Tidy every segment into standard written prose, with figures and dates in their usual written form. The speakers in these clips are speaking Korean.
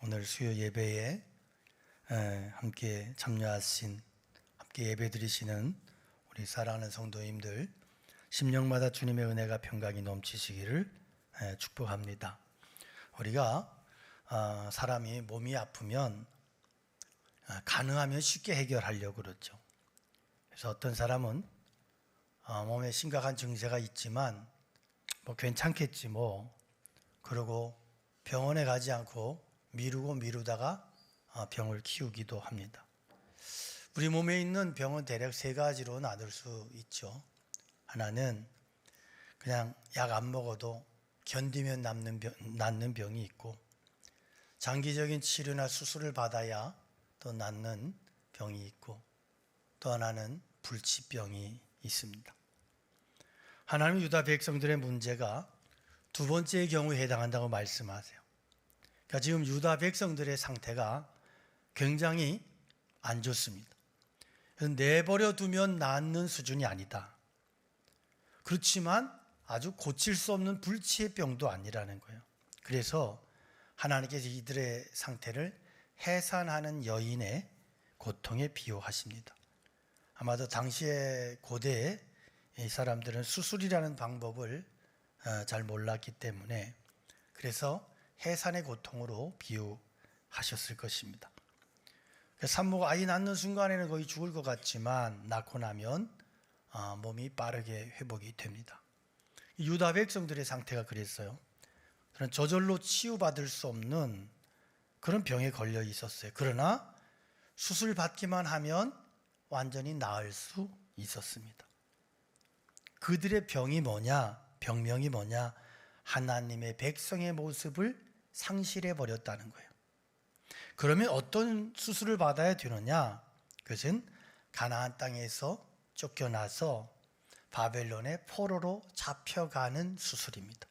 오늘 수요 예배에 함께 참여하신, 함께 예배 드리시는 우리 사랑하는 성도님들, 심령마다 주님의 은혜가 평강이 넘치시기를 축복합니다. 우리가 사람이 몸이 아프면 가능하면 쉽게 해결하려고 그러죠. 그래서 어떤 사람은 몸에 심각한 증세가 있지만 괜찮겠지 그러고 병원에 가지 않고 미루다가 병을 키우기도 합니다. 우리 몸에 있는 병은 대략 세 가지로 나눌 수 있죠. 하나는 그냥 약 안 먹어도 견디면 낫는 병이 있고, 장기적인 치료나 수술을 받아야 또 낫는 병이 있고, 또 하나는 불치병이 있습니다. 하나님 유다 백성들의 문제가 두 번째의 경우에 해당한다고 말씀하세요. 그러니까 지금 유다 백성들의 상태가 굉장히 안 좋습니다. 내버려 두면 낫는 수준이 아니다. 그렇지만 아주 고칠 수 없는 불치의 병도 아니라는 거예요. 그래서 하나님께서 이들의 상태를 해산하는 여인의 고통에 비유하십니다. 아마도 당시의 고대에 이 사람들은 수술이라는 방법을 잘 몰랐기 때문에 그래서 해산의 고통으로 비유하셨을 것입니다. 산모가 아이 낳는 순간에는 거의 죽을 것 같지만 낳고 나면 몸이 빠르게 회복이 됩니다. 유다 백성들의 상태가 그랬어요. 그런 저절로 치유받을 수 없는 그런 병에 걸려 있었어요. 그러나 수술 받기만 하면 완전히 나을 수 있었습니다. 그들의 병이 뭐냐? 병명이 뭐냐? 하나님의 백성의 모습을 상실해 버렸다는 거예요. 그러면 어떤 수술을 받아야 되느냐? 그것은 가나안 땅에서 쫓겨나서 바벨론의 포로로 잡혀가는 수술입니다.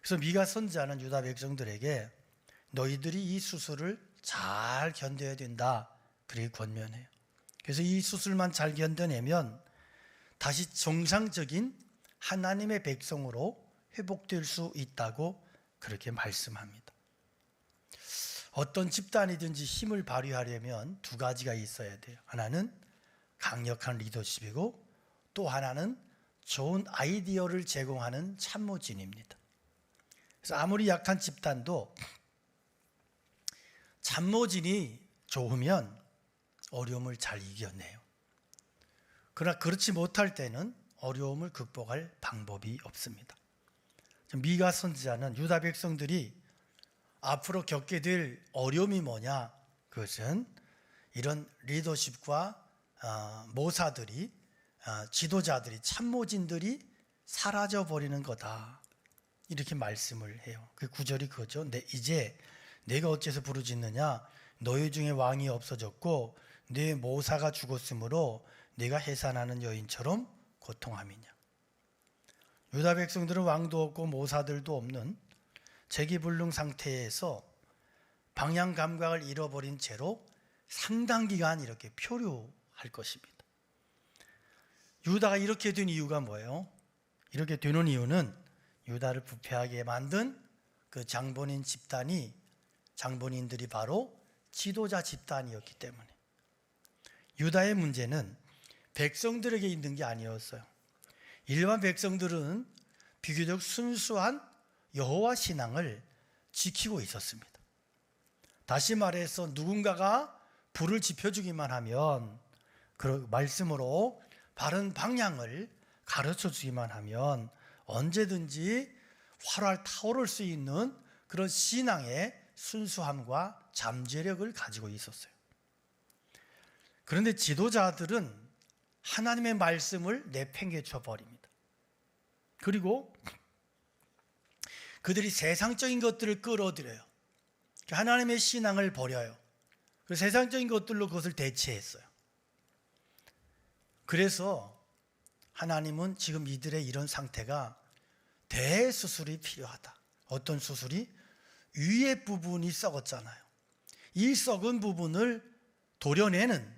그래서 미가 선지자는 유다 백성들에게 너희들이 이 수술을 잘 견뎌야 된다, 그렇게 권면해요. 그래서 이 수술만 잘 견뎌내면 다시 정상적인 하나님의 백성으로 회복될 수 있다고 그렇게 말씀합니다. 어떤 집단이든지 힘을 발휘하려면 두 가지가 있어야 돼요. 하나는 강력한 리더십이고 또 하나는 좋은 아이디어를 제공하는 참모진입니다. 그래서 아무리 약한 집단도 참모진이 좋으면 어려움을 잘 이겨내요. 그러나 그렇지 못할 때는 어려움을 극복할 방법이 없습니다. 미가 선지자는 유다 백성들이 앞으로 겪게 될 어려움이 뭐냐? 그것은 이런 리더십과 모사들이, 지도자들이, 참모진들이 사라져버리는 거다, 이렇게 말씀을 해요. 그 구절이 그거죠. 이제 내가 어째서 부르짖느냐? 너희 중에 왕이 없어졌고 내 모사가 죽었으므로 내가 해산하는 여인처럼 고통함이냐. 유다 백성들은 왕도 없고 모사들도 없는 재기불능 상태에서 방향 감각을 잃어버린 채로 상당 기간 이렇게 표류할 것입니다. 유다가 이렇게 된 이유가 뭐예요? 이렇게 되는 이유는 유다를 부패하게 만든 그 장본인들이 바로 지도자 집단이었기 때문에. 유다의 문제는 백성들에게 있는 게 아니었어요. 일반 백성들은 비교적 순수한 여호와 신앙을 지키고 있었습니다. 다시 말해서 누군가가 불을 지펴주기만 하면, 그 말씀으로 바른 방향을 가르쳐 주기만 하면 언제든지 활활 타오를 수 있는 그런 신앙의 순수함과 잠재력을 가지고 있었어요. 그런데 지도자들은 하나님의 말씀을 내팽개쳐 버립니다. 그리고 그들이 세상적인 것들을 끌어들여요. 하나님의 신앙을 버려요. 그 세상적인 것들로 그것을 대체했어요. 그래서 하나님은 지금 이들의 이런 상태가 대수술이 필요하다. 어떤 수술이? 위의 부분이 썩었잖아요. 이 썩은 부분을 도려내는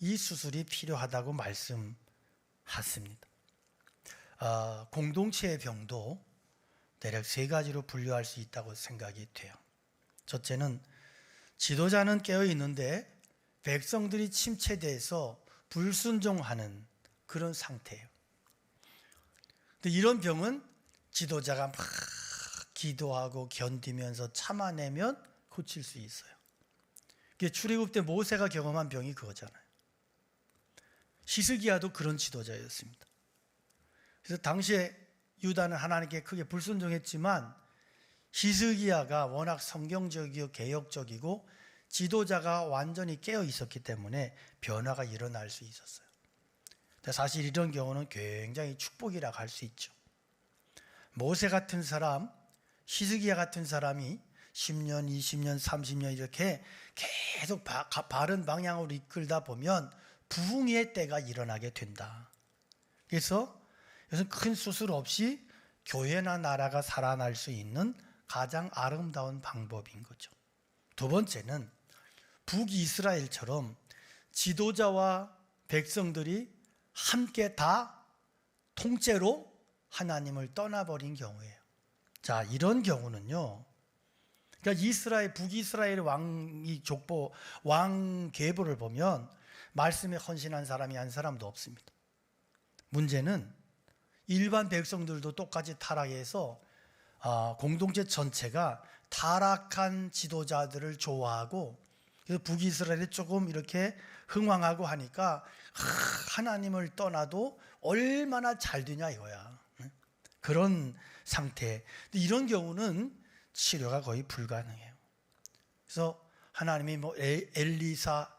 이 수술이 필요하다고 말씀하십니다. 공동체의 병도 대략 세 가지로 분류할 수 있다고 생각이 돼요. 첫째는 지도자는 깨어 있는데 백성들이 침체돼서 불순종하는 그런 상태예요. 근데 이런 병은 지도자가 막 기도하고 견디면서 참아내면 고칠 수 있어요. 이게 출애굽 때 모세가 경험한 병이 그거잖아요. 히스기야도 그런 지도자였습니다. 그래서 당시에 유다는 하나님께 크게 불순종했지만 히스기야가 워낙 성경적이고 개혁적이고 지도자가 완전히 깨어 있었기 때문에 변화가 일어날 수 있었어요. 근데 사실 이런 경우는 굉장히 축복이라고 할 수 있죠. 모세 같은 사람, 히스기야 같은 사람이 10년, 20년, 30년 이렇게 계속 바른 방향으로 이끌다 보면 부흥의 때가 일어나게 된다. 그래서 이것은 큰 수술 없이 교회나 나라가 살아날 수 있는 가장 아름다운 방법인 거죠. 두 번째는 북이스라엘처럼 지도자와 백성들이 함께 다 통째로 하나님을 떠나버린 경우예요. 자, 이런 경우는요, 그러니까 북이스라엘 왕이 족보, 왕 계보를 보면 말씀에 헌신한 사람이 한 사람도 없습니다. 문제는 일반 백성들도 똑같이 타락해서 공동체 전체가 타락한 지도자들을 좋아하고, 그래서 북이스라엘이 조금 이렇게 흥왕하고 하니까 하나님을 떠나도 얼마나 잘 되냐 이거야. 그런 상태. 이런 경우는 치료가 거의 불가능해요. 그래서 하나님이 뭐 엘리사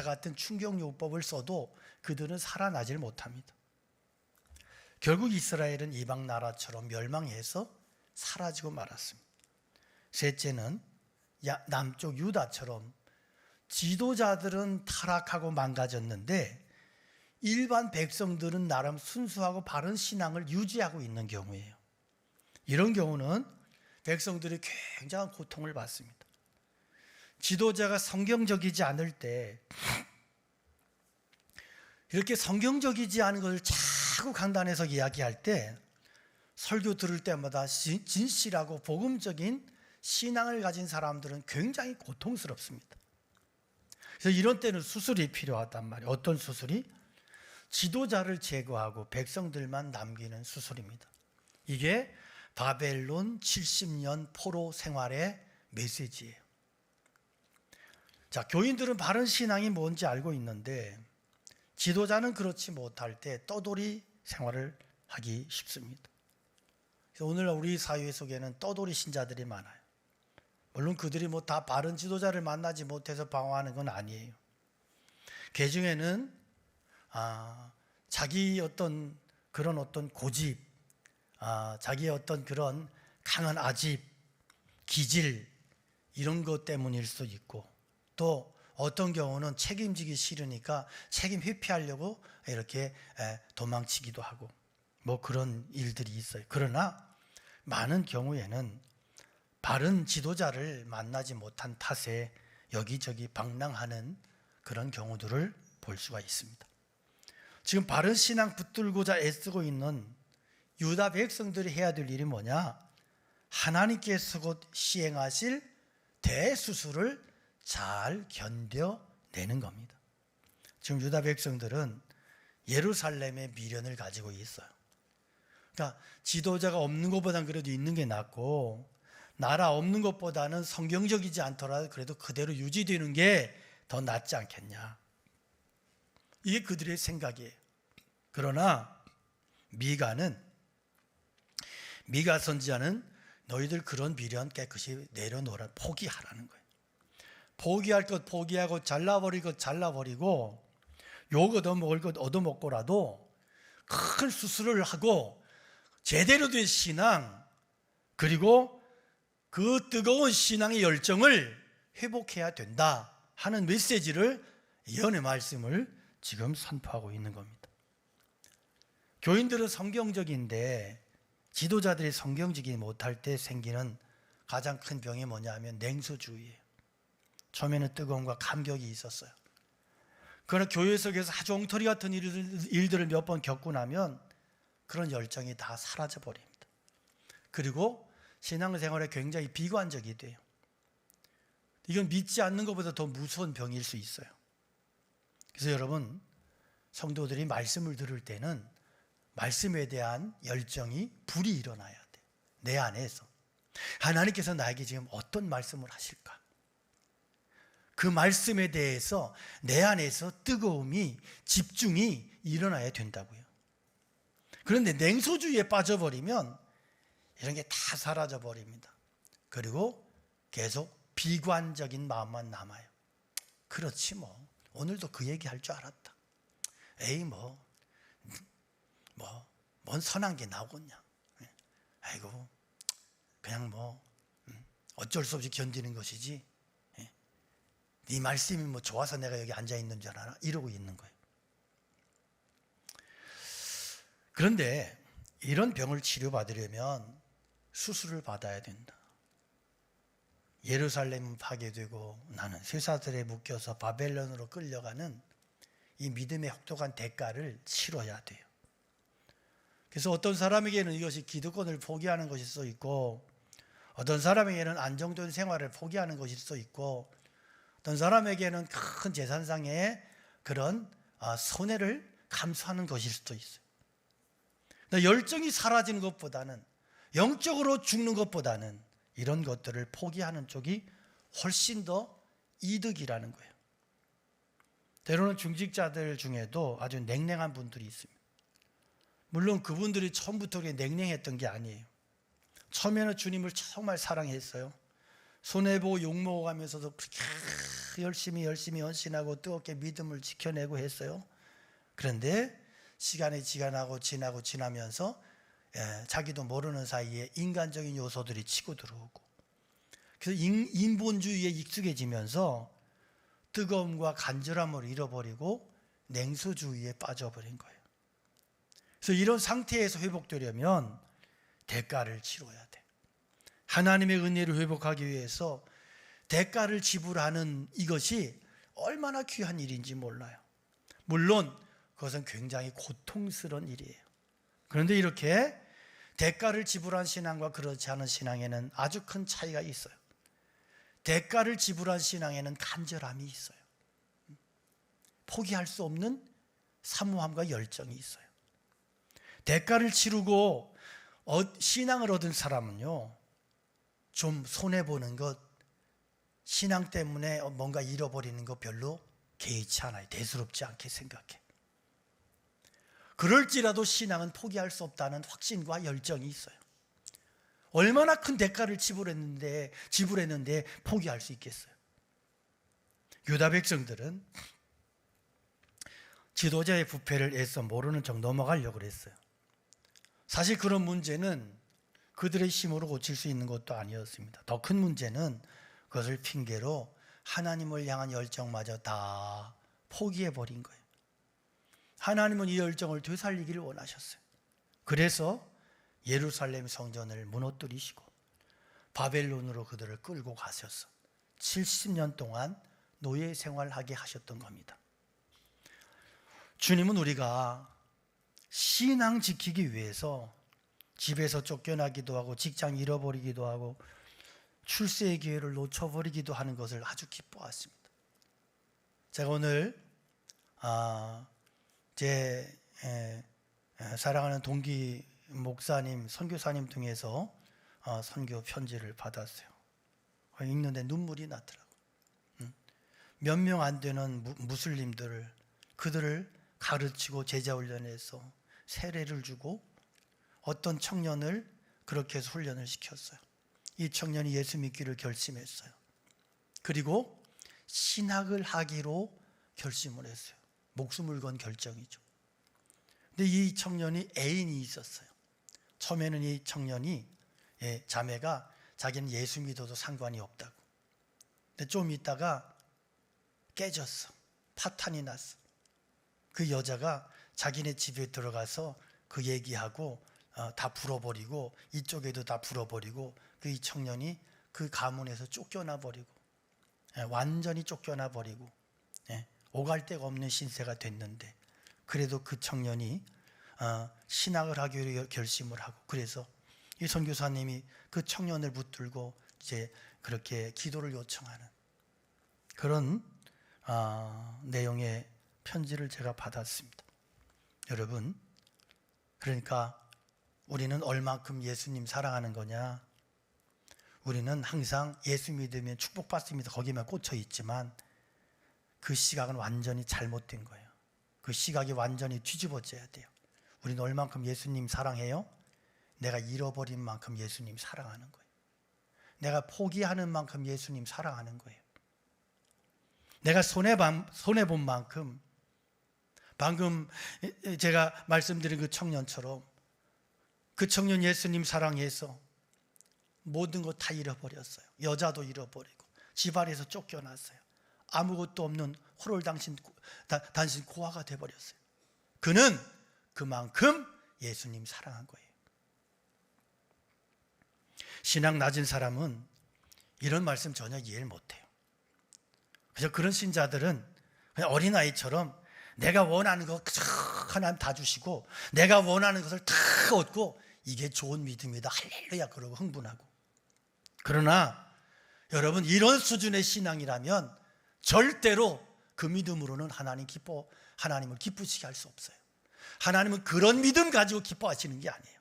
같은 충격요법을 써도 그들은 살아나질 못합니다. 결국 이스라엘은 이방 나라처럼 멸망해서 사라지고 말았습니다. 셋째는 남쪽 유다처럼 지도자들은 타락하고 망가졌는데 일반 백성들은 나름 순수하고 바른 신앙을 유지하고 있는 경우예요. 이런 경우는 백성들이 굉장한 고통을 받습니다. 지도자가 성경적이지 않을 때 이렇게 성경적이지 않은 것을 자꾸 강단에서 이야기할 때 설교 들을 때마다 진실하고 복음적인 신앙을 가진 사람들은 굉장히 고통스럽습니다. 그래서 이런 때는 수술이 필요하단 말이에요. 어떤 수술이? 지도자를 제거하고 백성들만 남기는 수술입니다. 이게 바벨론 70년 포로 생활의 메시지예요. 자, 교인들은 바른 신앙이 뭔지 알고 있는데 지도자는 그렇지 못할 때 떠돌이 생활을 하기 쉽습니다. 그래서 오늘 우리 사회 속에는 떠돌이 신자들이 많아요. 물론 그들이 뭐 다 바른 지도자를 만나지 못해서 방황하는 건 아니에요. 그 중에는 자기 어떤 고집, 자기의 어떤 그런 강한 아집, 기질 이런 것 때문일 수도 있고, 또 어떤 경우는 책임지기 싫으니까 책임 회피하려고 이렇게 도망치기도 하고 뭐 그런 일들이 있어요. 그러나 많은 경우에는 바른 지도자를 만나지 못한 탓에 여기저기 방랑하는 그런 경우들을 볼 수가 있습니다. 지금 바른 신앙 붙들고자 애쓰고 있는 유다 백성들이 해야 될 일이 뭐냐? 하나님께서 곧 시행하실 대수술을 잘 견뎌내는 겁니다. 지금 유다 백성들은 예루살렘의 미련을 가지고 있어요. 그러니까 지도자가 없는 것보다는 그래도 있는 게 낫고, 나라 없는 것보다는 성경적이지 않더라도 그래도 그대로 유지되는 게 더 낫지 않겠냐. 이게 그들의 생각이에요. 그러나 미가 선지자는 너희들 그런 미련 깨끗이 내려놓으라, 포기하라는 거예요. 포기할 것 포기하고 잘라버릴 것 잘라버리고 욕 얻어먹을 것 얻어먹고라도 큰 수술을 하고 제대로 된 신앙, 그리고 그 뜨거운 신앙의 열정을 회복해야 된다 하는 메시지를, 예언의 말씀을 지금 선포하고 있는 겁니다. 교인들은 성경적인데 지도자들이 성경적이지 못할 때 생기는 가장 큰 병이 뭐냐면 냉소주의예요. 처음에는 뜨거움과 감격이 있었어요. 그러나 교회 속에서 아주 엉터리 같은 일들을 몇 번 겪고 나면 그런 열정이 다 사라져 버립니다. 그리고 신앙생활에 굉장히 비관적이 돼요. 이건 믿지 않는 것보다 더 무서운 병일 수 있어요. 그래서 여러분, 성도들이 말씀을 들을 때는 말씀에 대한 열정이 불이 일어나야 돼. 내 안에서 하나님께서 나에게 지금 어떤 말씀을 하실까? 그 말씀에 대해서 내 안에서 뜨거움이, 집중이 일어나야 된다고요. 그런데 냉소주의에 빠져버리면 이런 게 다 사라져 버립니다. 그리고 계속 비관적인 마음만 남아요. 그렇지 뭐, 오늘도 그 얘기 할 줄 알았다. 에이 뭔 선한 게 나오겠냐. 아이고 그냥 어쩔 수 없이 견디는 것이지. 네 말씀이 좋아서 내가 여기 앉아 있는 줄 알아? 이러고 있는 거예요. 그런데 이런 병을 치료받으려면 수술을 받아야 된다. 예루살렘은 파괴되고 나는 쇠사슬에 묶여서 바벨론으로 끌려가는 이 믿음의 혹독한 대가를 치러야 돼요. 그래서 어떤 사람에게는 이것이 기득권을 포기하는 것일 수 있고, 어떤 사람에게는 안정된 생활을 포기하는 것일 수 있고, 어떤 사람에게는 큰 재산상의 그런 손해를 감수하는 것일 수도 있어요. 열정이 사라지는 것보다는, 영적으로 죽는 것보다는 이런 것들을 포기하는 쪽이 훨씬 더 이득이라는 거예요. 때로는 중직자들 중에도 아주 냉랭한 분들이 있습니다. 물론 그분들이 처음부터 냉랭했던 게 아니에요. 처음에는 주님을 정말 사랑했어요. 손해보고 욕먹어가면서도 그렇게 열심히 헌신하고 뜨겁게 믿음을 지켜내고 했어요. 그런데 시간이 지나면서 자기도 모르는 사이에 인간적인 요소들이 치고 들어오고, 그래서 인본주의에 익숙해지면서 뜨거움과 간절함을 잃어버리고 냉소주의에 빠져버린 거예요. 그래서 이런 상태에서 회복되려면 대가를 치러야 돼. 하나님의 은혜를 회복하기 위해서 대가를 지불하는 이것이 얼마나 귀한 일인지 몰라요. 물론 그것은 굉장히 고통스러운 일이에요. 그런데 이렇게 대가를 지불한 신앙과 그렇지 않은 신앙에는 아주 큰 차이가 있어요. 대가를 지불한 신앙에는 간절함이 있어요. 포기할 수 없는 사모함과 열정이 있어요. 대가를 치르고 신앙을 얻은 사람은요, 좀 손해보는 것, 신앙 때문에 뭔가 잃어버리는 거 별로 개의치 않아요. 대수롭지 않게 생각해. 그럴지라도 신앙은 포기할 수 없다는 확신과 열정이 있어요. 얼마나 큰 대가를 지불했는데 포기할 수 있겠어요? 유다 백성들은 지도자의 부패를 애써 모르는 척 넘어가려고 그랬어요. 사실 그런 문제는 그들의 힘으로 고칠 수 있는 것도 아니었습니다. 더 큰 문제는 그것을 핑계로 하나님을 향한 열정마저 다 포기해버린 거예요. 하나님은 이 열정을 되살리기를 원하셨어요. 그래서 예루살렘 성전을 무너뜨리시고 바벨론으로 그들을 끌고 가셔서 70년 동안 노예 생활하게 하셨던 겁니다. 주님은 우리가 신앙 지키기 위해서 집에서 쫓겨나기도 하고 직장 잃어버리기도 하고 출세의 기회를 놓쳐버리기도 하는 것을 아주 기뻐하십니다. 제가 오늘 제 사랑하는 동기 목사님, 선교사님 등에서 선교 편지를 받았어요. 읽는데 눈물이 나더라고요. 몇 명 안 되는 무슬림들을, 그들을 가르치고 제자 훈련해서 세례를 주고 어떤 청년을 그렇게 해서 훈련을 시켰어요. 이 청년이 예수 믿기를 결심했어요. 그리고 신학을 하기로 결심을 했어요. 목숨을 건 결정이죠. 근데 이 청년이 애인이 있었어요. 처음에는 이 청년이, 자매가 자기는 예수 믿어도 상관이 없다고. 근데 좀 있다가 깨졌어. 파탄이 났어. 그 여자가 자기네 집에 들어가서 그 얘기하고 다 불어버리고, 이쪽에도 다 불어버리고, 이 청년이 그 가문에서 쫓겨나 버리고, 완전히 쫓겨나 버리고, 오갈 데가 없는 신세가 됐는데, 그래도 그 청년이 신학을 하기로 결심을 하고, 그래서 이 선교사님이 그 청년을 붙들고 이제 그렇게 기도를 요청하는, 그런 내용의 편지를 제가 받았습니다. 여러분, 그러니까 우리는 얼만큼 예수님 사랑하는 거냐? 우리는 항상 예수 믿으면 축복받습니다. 거기만 꽂혀 있지만 그 시각은 완전히 잘못된 거예요. 그 시각이 완전히 뒤집어져야 돼요. 우리는 얼만큼 예수님 사랑해요? 내가 잃어버린 만큼 예수님 사랑하는 거예요. 내가 포기하는 만큼 예수님 사랑하는 거예요. 내가 손해본 만큼, 방금 제가 말씀드린 그 청년처럼 그 청년 예수님 사랑해서 모든 것 다 잃어버렸어요. 여자도 잃어버리고 집안에서 쫓겨났어요. 아무것도 없는 단신 고아가 돼버렸어요. 그는 그만큼 예수님 사랑한 거예요. 신앙 낮은 사람은 이런 말씀 전혀 이해를 못해요. 그래서 그런 신자들은 그냥 어린아이처럼 내가 원하는 거 하나님 다 주시고 내가 원하는 것을 다 얻고 이게 좋은 믿음이다 할렐루야 그러고 흥분하고. 그러나 여러분, 이런 수준의 신앙이라면 절대로 그 믿음으로는 하나님을 기쁘시게 할 수 없어요. 하나님은 그런 믿음 가지고 기뻐하시는 게 아니에요.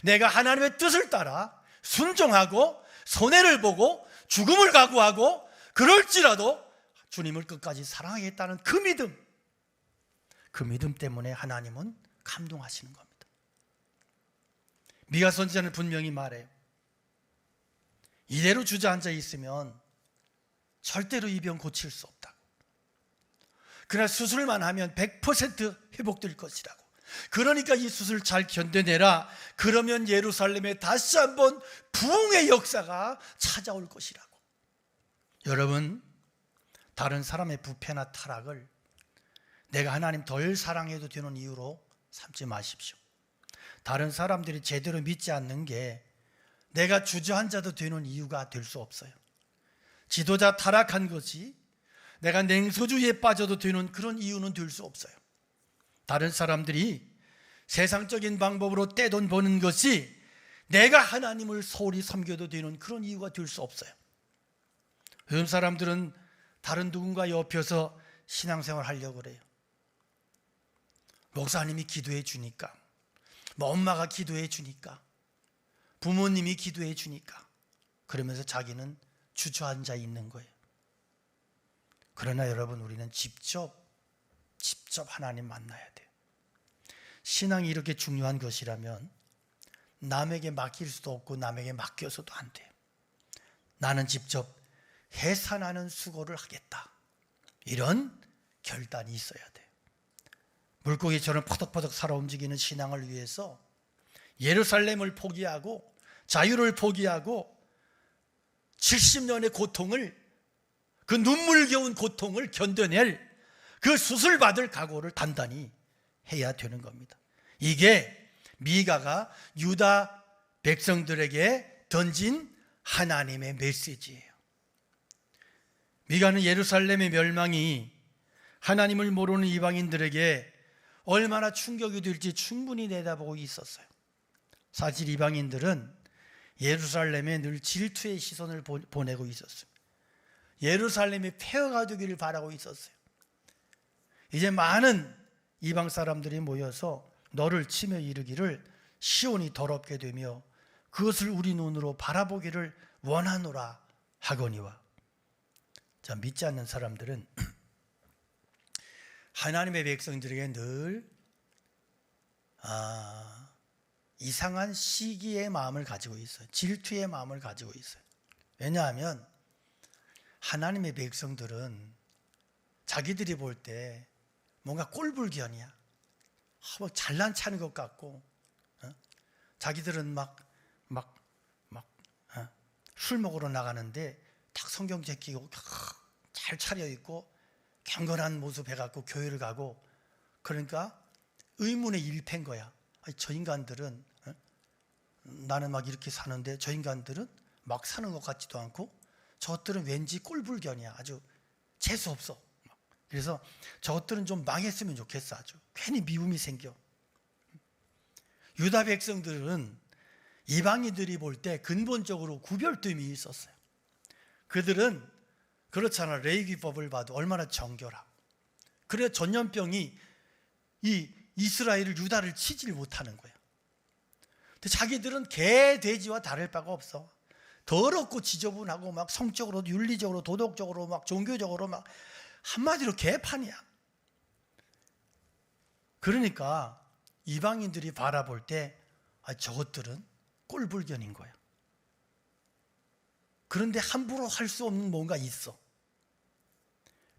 내가 하나님의 뜻을 따라 순종하고 손해를 보고 죽음을 각오하고 그럴지라도 주님을 끝까지 사랑하겠다는 그 믿음 때문에 하나님은 감동하시는 겁니다. 미가 선지자는 분명히 말해요. 이대로 주저앉아 있으면 절대로 이 병 고칠 수 없다고. 그러나 수술만 하면 100% 회복될 것이라고. 그러니까 이 수술 잘 견뎌내라. 그러면 예루살렘에 다시 한번 부흥의 역사가 찾아올 것이라고. 여러분, 다른 사람의 부패나 타락을 내가 하나님 덜 사랑해도 되는 이유로 삼지 마십시오. 다른 사람들이 제대로 믿지 않는 게 내가 주저앉아도 되는 이유가 될 수 없어요. 지도자 타락한 것이 내가 냉소주의에 빠져도 되는 그런 이유는 될 수 없어요. 다른 사람들이 세상적인 방법으로 떼돈 버는 것이 내가 하나님을 소홀히 섬겨도 되는 그런 이유가 될 수 없어요. 요즘 사람들은 다른 누군가 옆에서 신앙생활 하려고 그래요. 목사님이 기도해 주니까, 엄마가 기도해 주니까, 부모님이 기도해 주니까, 그러면서 자기는 주저앉아 있는 거예요. 그러나 여러분, 우리는 직접 하나님 만나야 돼요. 신앙이 이렇게 중요한 것이라면 남에게 맡길 수도 없고 남에게 맡겨서도 안 돼요. 나는 직접 해산하는 수고를 하겠다, 이런 결단이 있어야 돼요. 물고기처럼 퍼덕퍼덕 살아 움직이는 신앙을 위해서 예루살렘을 포기하고 자유를 포기하고 70년의 고통을, 그 눈물겨운 고통을 견뎌낼 그 수술받을 각오를 단단히 해야 되는 겁니다. 이게 미가가 유다 백성들에게 던진 하나님의 메시지예요. 미가는 예루살렘의 멸망이 하나님을 모르는 이방인들에게 얼마나 충격이 될지 충분히 내다보고 있었어요. 사실 이방인들은 예루살렘에 늘 질투의 시선을 보내고 있었어요. 예루살렘이 폐허가 되기를 바라고 있었어요. 이제 많은 이방 사람들이 모여서 너를 치며 이르기를 시온이 더럽게 되며 그것을 우리 눈으로 바라보기를 원하노라 하거니와. 자, 믿지 않는 사람들은 하나님의 백성들에게 늘 이상한 시기의 마음을 가지고 있어요. 질투의 마음을 가지고 있어요. 왜냐하면 하나님의 백성들은 자기들이 볼 때 뭔가 꼴불견이야. 뭐 잘난 체하는 것 같고, 자기들은 술 먹으러 나가는데 딱 성경 제끼고 잘 차려입고 경건한 모습 해갖고 교회를 가고, 그러니까 의문의 일패인 거야. 아니, 저 인간들은 나는 막 이렇게 사는데 저 인간들은 막 사는 것 같지도 않고 저것들은 왠지 꼴불견이야. 아주 재수없어. 그래서 저것들은 좀 망했으면 좋겠어. 아주 괜히 미움이 생겨. 유다 백성들은 이방인들이 볼 때 근본적으로 구별됨이 있었어요. 그들은 그렇잖아. 레위기법을 봐도 얼마나 정결하고. 그래 전염병이 이 이스라엘을 유다를 치질 못하는 거야. 근데 자기들은 개 돼지와 다를 바가 없어. 더럽고 지저분하고 막 성적으로 윤리적으로 도덕적으로 막 종교적으로 막 한마디로 개판이야. 그러니까 이방인들이 바라볼 때 저것들은 꼴불견인 거야. 그런데 함부로 할 수 없는 뭔가 있어.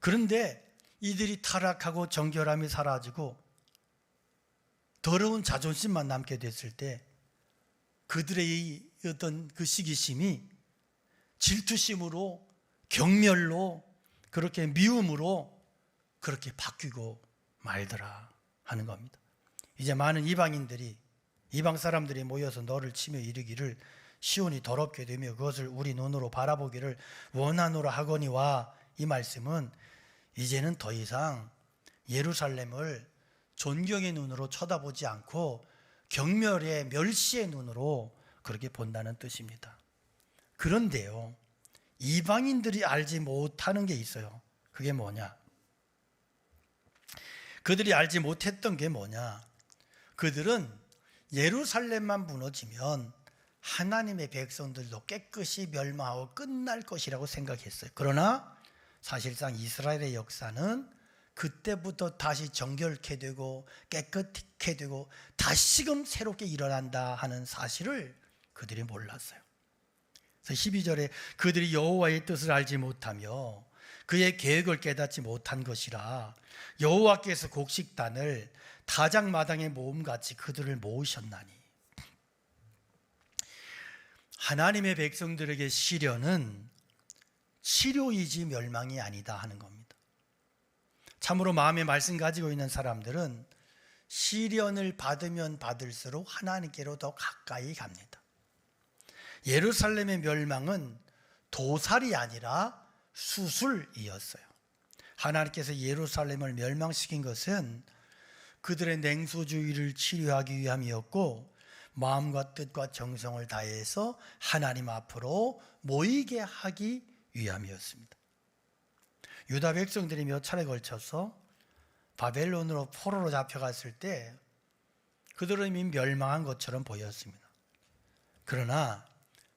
그런데 이들이 타락하고 정결함이 사라지고 더러운 자존심만 남게 됐을 때 그들의 어떤 그 시기심이 질투심으로 경멸로 그렇게 미움으로 그렇게 바뀌고 말더라 하는 겁니다. 이제 많은 이방인들이 이방 사람들이 모여서 너를 치며 이르기를 시온이 더럽게 되며 그것을 우리 눈으로 바라보기를 원하노라 하거니와, 이 말씀은 이제는 더 이상 예루살렘을 존경의 눈으로 쳐다보지 않고 경멸의 멸시의 눈으로 그렇게 본다는 뜻입니다. 그런데요, 이방인들이 알지 못하는 게 있어요. 그게 뭐냐? 그들이 알지 못했던 게 뭐냐? 그들은 예루살렘만 무너지면 하나님의 백성들도 깨끗이 멸망하고 끝날 것이라고 생각했어요. 그러나 사실상 이스라엘의 역사는 그때부터 다시 정결케 되고 깨끗게 되고 다시금 새롭게 일어난다 하는 사실을 그들이 몰랐어요. 그래서 12절에 그들이 여호와의 뜻을 알지 못하며 그의 계획을 깨닫지 못한 것이라 여호와께서 곡식단을 다장마당의 모음같이 그들을 모으셨나니. 하나님의 백성들에게 시련은 치료이지 멸망이 아니다 하는 겁니다. 참으로 마음의 말씀 가지고 있는 사람들은 시련을 받으면 받을수록 하나님께로 더 가까이 갑니다. 예루살렘의 멸망은 도살이 아니라 수술이었어요. 하나님께서 예루살렘을 멸망시킨 것은 그들의 냉소주의를 치료하기 위함이었고 마음과 뜻과 정성을 다해서 하나님 앞으로 모이게 하기 위함이었습니다. 유다 백성들이 몇 차례 걸쳐서 바벨론으로 포로로 잡혀갔을 때 그들은 이미 멸망한 것처럼 보였습니다. 그러나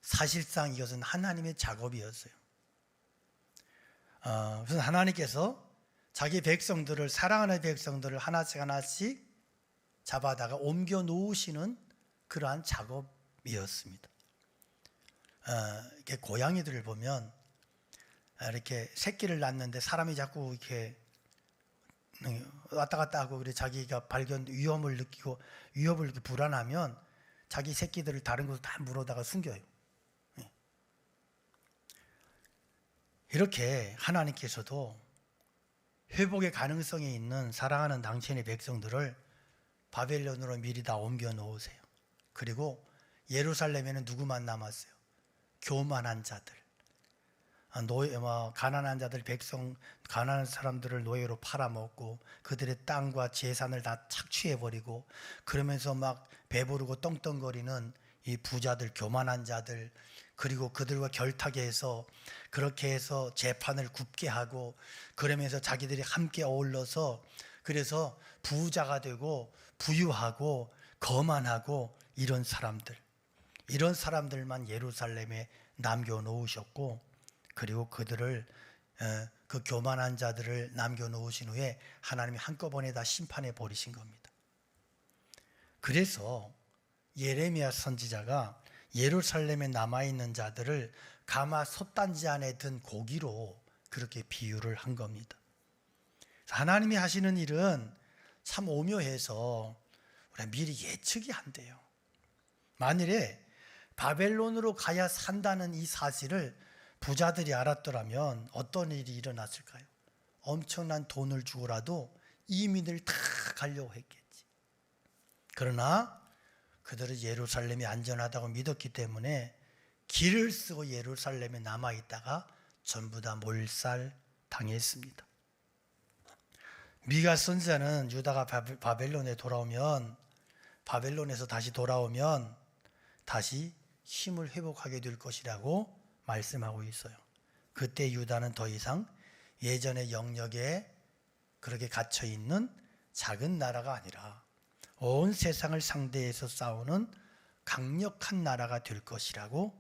사실상 이것은 하나님의 작업이었어요. 그래서 하나님께서 자기 백성들을, 사랑하는 백성들을 하나씩 하나씩 잡아다가 옮겨 놓으시는 그러한 작업이었습니다. 이렇게 고양이들을 보면 이렇게 새끼를 낳는데 사람이 자꾸 이렇게 왔다 갔다 하고 그래 자기가 위험을 느끼고 불안하면 자기 새끼들을 다른 곳에 다 물어다가 숨겨요. 이렇게 하나님께서도 회복의 가능성이 있는 사랑하는 당신의 백성들을 바벨론으로 미리 다 옮겨 놓으세요. 그리고 예루살렘에는 누구만 남았어요? 교만한 자들, 가난한 자들, 가난한 사람들을 노예로 팔아먹고 그들의 땅과 재산을 다 착취해버리고 그러면서 막 배부르고 떵떵거리는 이 부자들, 교만한 자들, 그리고 그들과 결탁해서 그렇게 해서 재판을 굽게 하고 그러면서 자기들이 함께 어울러서 그래서 부자가 되고 부유하고 거만하고 이런 사람들만 예루살렘에 남겨놓으셨고 그리고 그들을 그 교만한 자들을 남겨놓으신 후에 하나님이 한꺼번에 다 심판해 버리신 겁니다. 그래서 예레미야 선지자가 예루살렘에 남아있는 자들을 가마 솥단지 안에 든 고기로 그렇게 비유를 한 겁니다. 하나님이 하시는 일은 참 오묘해서 우리가 미리 예측이 안 돼요. 만일에 바벨론으로 가야 산다는 이 사실을 부자들이 알았더라면 어떤 일이 일어났을까요? 엄청난 돈을 주고라도 이민을 다 가려고 했겠지. 그러나 그들은 예루살렘이 안전하다고 믿었기 때문에 길을 쓰고 예루살렘에 남아있다가 전부 다 몰살당했습니다. 미가 선지자는 유다가 바벨론에 돌아오면, 바벨론에서 다시 돌아오면 다시 힘을 회복하게 될 것이라고 말씀하고 있어요. 그때 유다는 더 이상 예전의 영역에 그렇게 갇혀 있는 작은 나라가 아니라 온 세상을 상대해서 싸우는 강력한 나라가 될 것이라고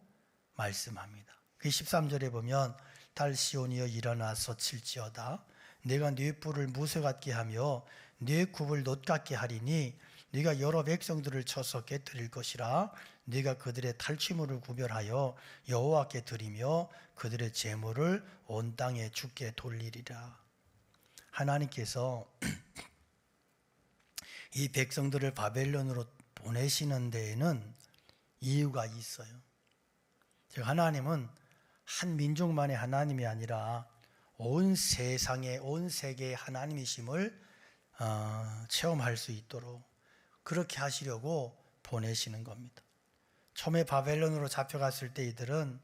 말씀합니다. 그 13절에 보면 달 시온이여 일어나서 칠지어다. 내가 네 뿔을 무쇠 같게 하며 네 굽을 놋 같게 하리니 네가 여러 백성들을 쳐서 깨뜨릴 것이라. 네가 그들의 탈취물을 구별하여 여호와께 드리며 그들의 제물을 온 땅에 주께 돌리리라. 하나님께서 이 백성들을 바벨론으로 보내시는 데에는 이유가 있어요. 즉 하나님은 한 민족만의 하나님이 아니라 온 세상의 온 세계의 하나님이심을 체험할 수 있도록 그렇게 하시려고 보내시는 겁니다. 처음에 바벨론으로 잡혀갔을 때 이들은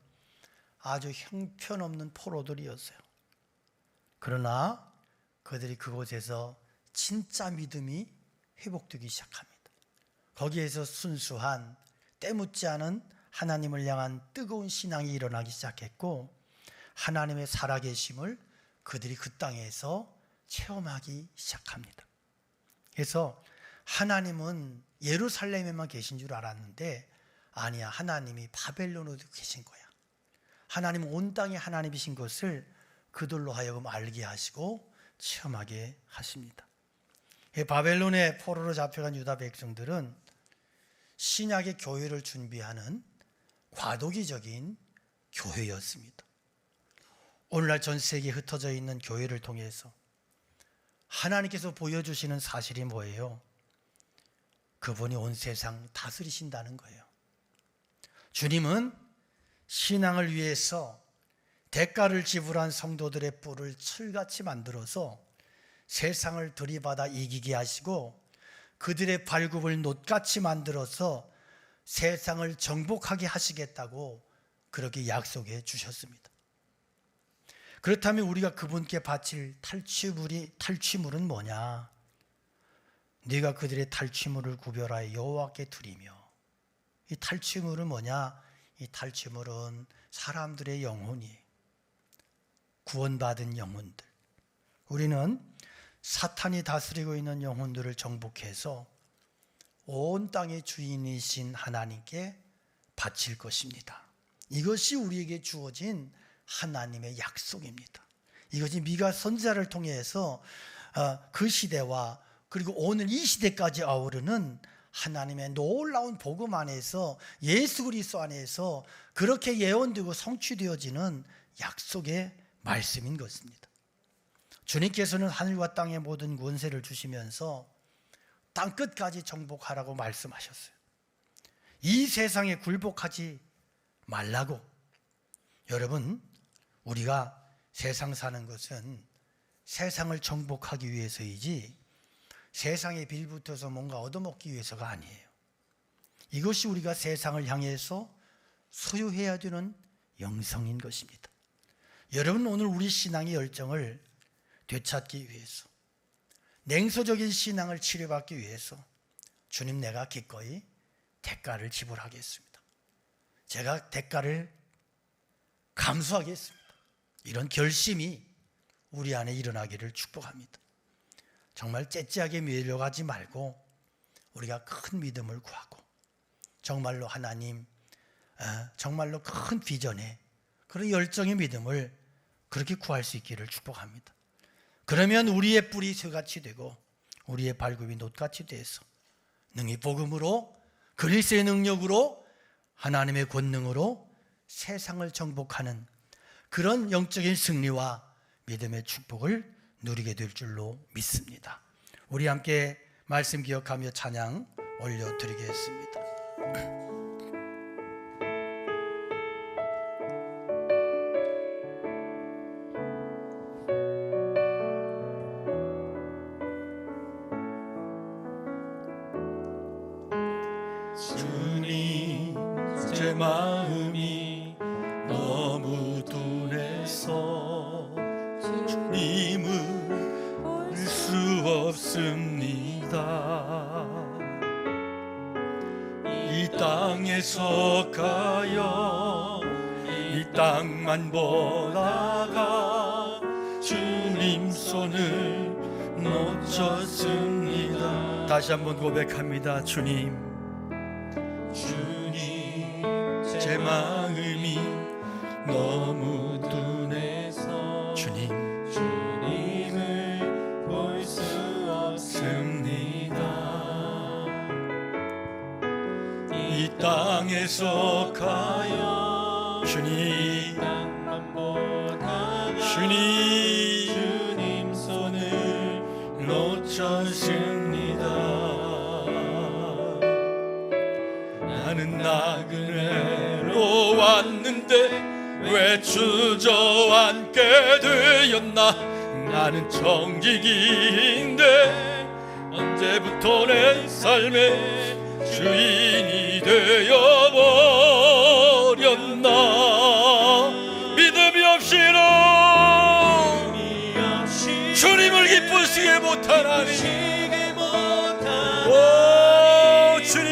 아주 형편없는 포로들이었어요. 그러나 그들이 그곳에서 진짜 믿음이 회복되기 시작합니다. 거기에서 순수한 때묻지 않은 하나님을 향한 뜨거운 신앙이 일어나기 시작했고 하나님의 살아계심을 그들이 그 땅에서 체험하기 시작합니다. 그래서 하나님은 예루살렘에만 계신 줄 알았는데 아니야, 하나님이 바벨론에도 계신 거야. 하나님은 온 땅의 하나님이신 것을 그들로 하여금 알게 하시고 체험하게 하십니다. 바벨론의 포로로 잡혀간 유다 백성들은 신약의 교회를 준비하는 과도기적인 교회였습니다. 오늘날 전 세계에 흩어져 있는 교회를 통해서 하나님께서 보여주시는 사실이 뭐예요? 그분이 온 세상 다스리신다는 거예요. 주님은 신앙을 위해서 대가를 지불한 성도들의 뿔을 철같이 만들어서 세상을 들이받아 이기게 하시고 그들의 발굽을 놋같이 만들어서 세상을 정복하게 하시겠다고 그렇게 약속해 주셨습니다. 그렇다면 우리가 그분께 바칠 탈취물은 뭐냐? 네가 그들의 탈취물을 구별하여 여호와께 드리며. 이 탈취물은 뭐냐? 이 탈취물은 사람들의 영혼이에요. 구원받은 영혼들. 우리는 사탄이 다스리고 있는 영혼들을 정복해서 온 땅의 주인이신 하나님께 바칠 것입니다. 이것이 우리에게 주어진 하나님의 약속입니다. 이것이 미가 선지자를 통해서 그 시대와 그리고 오늘 이 시대까지 아우르는 하나님의 놀라운 복음 안에서 예수 그리스도 안에서 그렇게 예언되고 성취되어지는 약속의 말씀인 것입니다. 주님께서는 하늘과 땅의 모든 권세를 주시면서 땅끝까지 정복하라고 말씀하셨어요. 이 세상에 굴복하지 말라고. 여러분, 우리가 세상 사는 것은 세상을 정복하기 위해서이지 세상에 빌붙어서 뭔가 얻어먹기 위해서가 아니에요. 이것이 우리가 세상을 향해서 소유해야 되는 영성인 것입니다. 여러분, 오늘 우리 신앙의 열정을 되찾기 위해서, 냉소적인 신앙을 치료받기 위해서 주님, 내가 기꺼이 대가를 지불하겠습니다. 제가 대가를 감수하겠습니다. 이런 결심이 우리 안에 일어나기를 축복합니다. 정말 째째하게 밀려가지 말고 우리가 큰 믿음을 구하고 정말로 하나님, 정말로 큰 비전에 그런 열정의 믿음을 그렇게 구할 수 있기를 축복합니다. 그러면 우리의 뿔이 쇠같이 되고 우리의 발굽이 놋같이 돼서 능히 복음으로, 그리스도의 능력으로, 하나님의 권능으로 세상을 정복하는 그런 영적인 승리와 믿음의 축복을 누리게 될 줄로 믿습니다. 우리 함께 말씀 기억하며 찬양 올려드리겠습니다. 주님, 제 마음이 너무 둔해서 주님을 볼 수 없습니다. 이 땅에서 가요, 이 땅만 보다가 주님 손을 놓쳤습니다. 다시 한번 고백합니다. 주님, 제 마음이 너무 둔해서 주님을 볼 수 없습니다. 이 땅에서 가요 주님, 땅만 보다가 주님 손을 놓쳤습니다. 나는 나그네로 왔는데 왜 주저앉게 되었나. 나는 정직인데 언제부터 내 삶의 주인이 되어버렸나. 믿음이 없이는 주님을 기쁘시게 못하나니. 오 주님,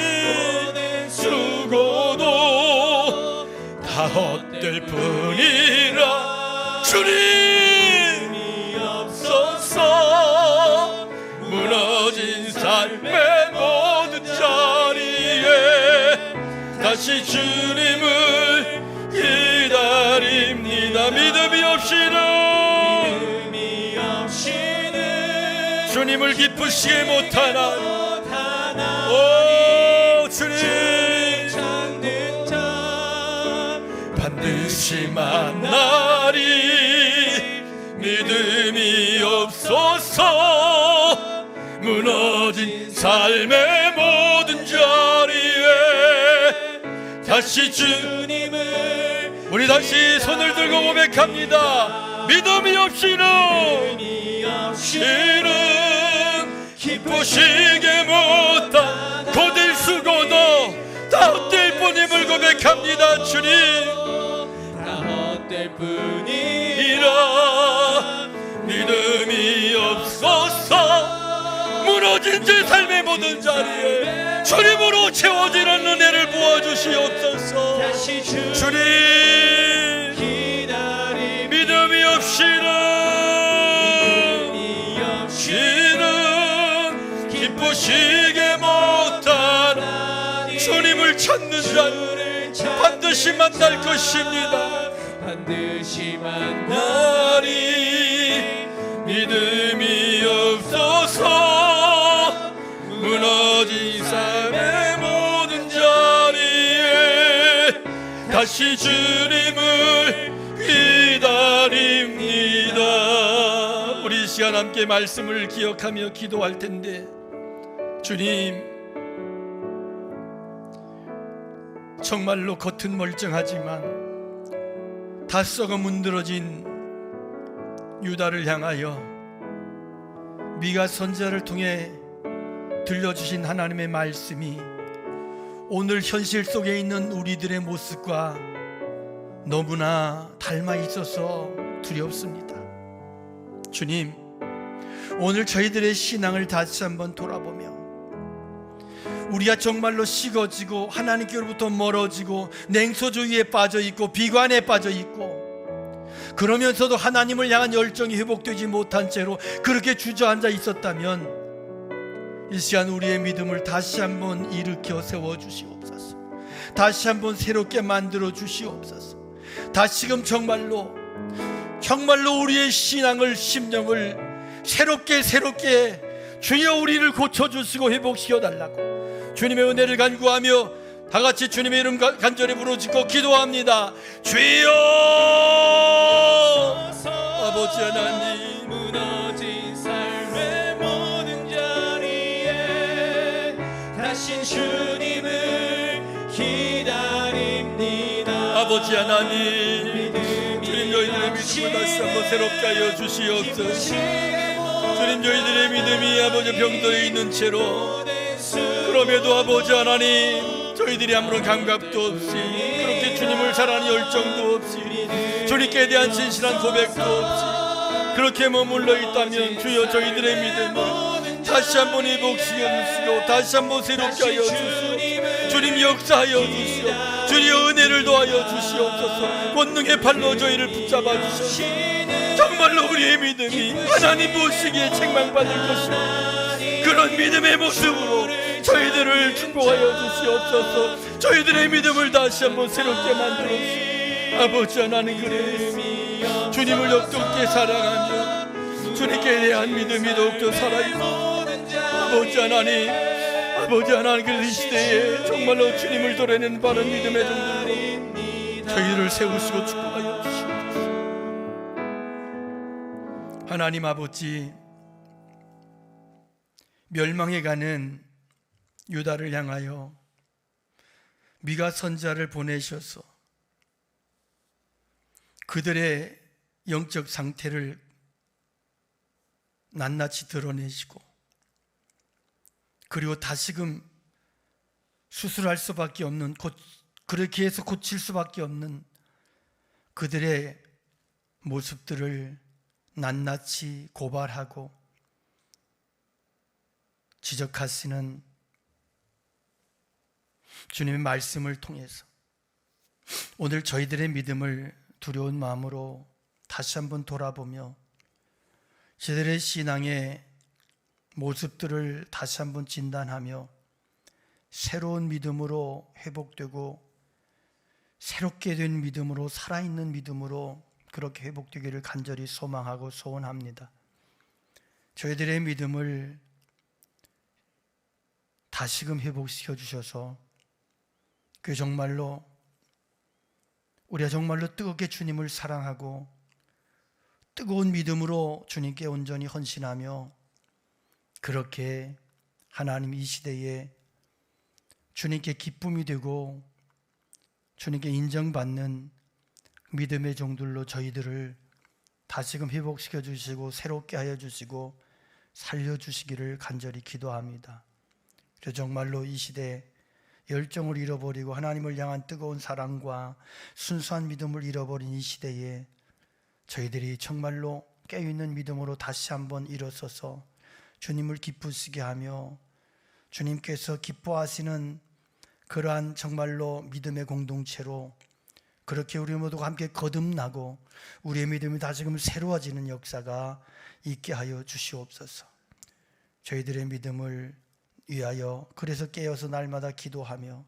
죽어도 다 헛될 뿐이라. 주님이 없어서 무너진 삶의 모든 자리에 다시 주님을 기다립니다. 믿음이 없이는 주님을 기쁘시게 못하나. 오 주님, 반드시 만나리. 믿음이 없어서 무너진 삶의 모든 자리에 다시 주님을, 우리 다시 손을 들고 고백합니다. 믿음이 없이는 기쁘시게 못한 고들 수고도 다 헛될 뿐임을 고백합니다. 주님, 다 헛될 뿐이라. 믿음이 없어서 무너진 제 삶의 모든 자리에 주님으로 채워지는 은혜를 부어주시옵소서. 주님, 믿음이 없이는 기쁘시게 못한 주님을 찾는 자를 반드시 만날 것입니다. 반드시 만나리. 믿음이 없어서 무너진 삶의 모든 자리에 다시 주님을 기다립니다. 우리 이 시간 함께 말씀을 기억하며 기도할 텐데, 주님, 정말로 겉은 멀쩡하지만 다 썩어 문드러진 유다를 향하여 미가 선지자를 통해 들려주신 하나님의 말씀이 오늘 현실 속에 있는 우리들의 모습과 너무나 닮아 있어서 두렵습니다. 주님, 오늘 저희들의 신앙을 다시 한번 돌아보며 우리가 정말로 식어지고 하나님께로부터 멀어지고 냉소주의에 빠져있고 비관에 빠져있고 그러면서도 하나님을 향한 열정이 회복되지 못한 채로 그렇게 주저앉아 있었다면 이 시간 우리의 믿음을 다시 한번 일으켜 세워주시옵소서. 다시 한번 새롭게 만들어 주시옵소서. 다시금 정말로 우리의 신앙을, 심령을 새롭게 주여 우리를 고쳐주시고 회복시켜달라고 주님의 은혜를 간구하며 다같이 주님의 이름 간절히 부르짖고 기도합니다. 주여, 아버지 하나님, 무너진 삶의 모든 자리에 다시 주님을 기다립니다. 아버지 하나님, 주님 저희들의 믿음을 다시 한번 새롭게 하여 주시옵소서. 주님 저희들의 믿음이 아버지 병들어 있는 채로, 그럼에도 아버지 하나님 저희들이 아무런 감각도 없이, 그렇게 주님을 사랑하는 열정도 없이, 주님께 대한 진실한 고백도 없이 그렇게 머물러 있다면 주여 저희들의 믿음을 다시 한번 회복시켜 주시고 다시 한번 새롭게 하여 주시옵소서. 주님 역사하여 주시옵소서. 주님 은혜를 더하여 주시옵소서. 권능의 팔로 저희를 붙잡아 주시옵소서. 정말로 우리의 믿음이 하나님 보시기에 책망받을 것이오. 그런 믿음의 모습으로 저희들을 축복하여 주시옵소서. 저희들의 믿음을 다시 한번 새롭게 만들어 주시옵소서. 아버지 하나님, 그래 주님을 역동께 사랑하며 주님께 대한 믿음이 더욱더 살아있어. 아버지 하나님, 그래서 이 시대에 정말로 주님을 도려내는 바른 믿음의 종들로 저희를 세우시고 축복하여 주시옵소서. 하나님 아버지, 멸망해가는 유다를 향하여 미가 선자를 보내셔서 그들의 영적 상태를 낱낱이 드러내시고, 그리고 다시금 수술할 수밖에 없는, 그렇게 해서 고칠 수밖에 없는 그들의 모습들을 낱낱이 고발하고 지적하시는 주님의 말씀을 통해서 오늘 저희들의 믿음을 두려운 마음으로 다시 한번 돌아보며 저희들의 신앙의 모습들을 다시 한번 진단하며 새로운 믿음으로 회복되고 새롭게 된 믿음으로, 살아있는 믿음으로 그렇게 회복되기를 간절히 소망하고 소원합니다. 저희들의 믿음을 다시금 회복시켜 주셔서 그 정말로 우리가 정말로 뜨겁게 주님을 사랑하고 뜨거운 믿음으로 주님께 온전히 헌신하며 그렇게 하나님 이 시대에 주님께 기쁨이 되고 주님께 인정받는 믿음의 종들로 저희들을 다시금 회복시켜 주시고 새롭게 하여 주시고 살려주시기를 간절히 기도합니다. 그래서 정말로 이 시대에 열정을 잃어버리고 하나님을 향한 뜨거운 사랑과 순수한 믿음을 잃어버린 이 시대에 저희들이 정말로 깨어있는 믿음으로 다시 한번 일어서서 주님을 기쁘시게 하며 주님께서 기뻐하시는 그러한 정말로 믿음의 공동체로 그렇게 우리 모두가 함께 거듭나고 우리의 믿음이 다시금 새로워지는 역사가 있게 하여 주시옵소서. 저희들의 믿음을 위하여 그래서 깨어서 날마다 기도하며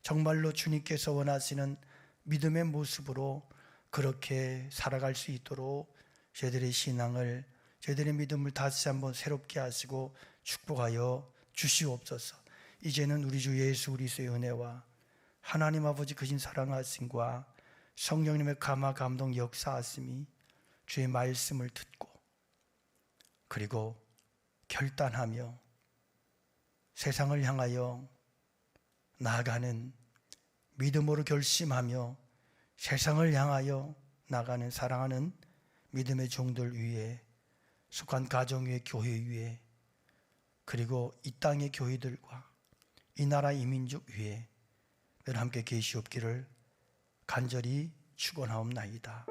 정말로 주님께서 원하시는 믿음의 모습으로 그렇게 살아갈 수 있도록 저희들의 신앙을, 저희들의 믿음을 다시 한번 새롭게 하시고 축복하여 주시옵소서. 이제는 우리 주 예수 그리스도의 은혜와 하나님 아버지 크신 사랑하심과 성령님의 감화 감동 역사하심이 주의 말씀을 듣고 그리고 결단하며 세상을 향하여 나아가는 믿음으로 결심하며 세상을 향하여 나가는 사랑하는 믿음의 종들 위에, 속한 가정 위에, 교회 위에, 그리고 이 땅의 교회들과 이 나라 이민족 위에 늘 함께 계시옵기를 간절히 축원하옵나이다.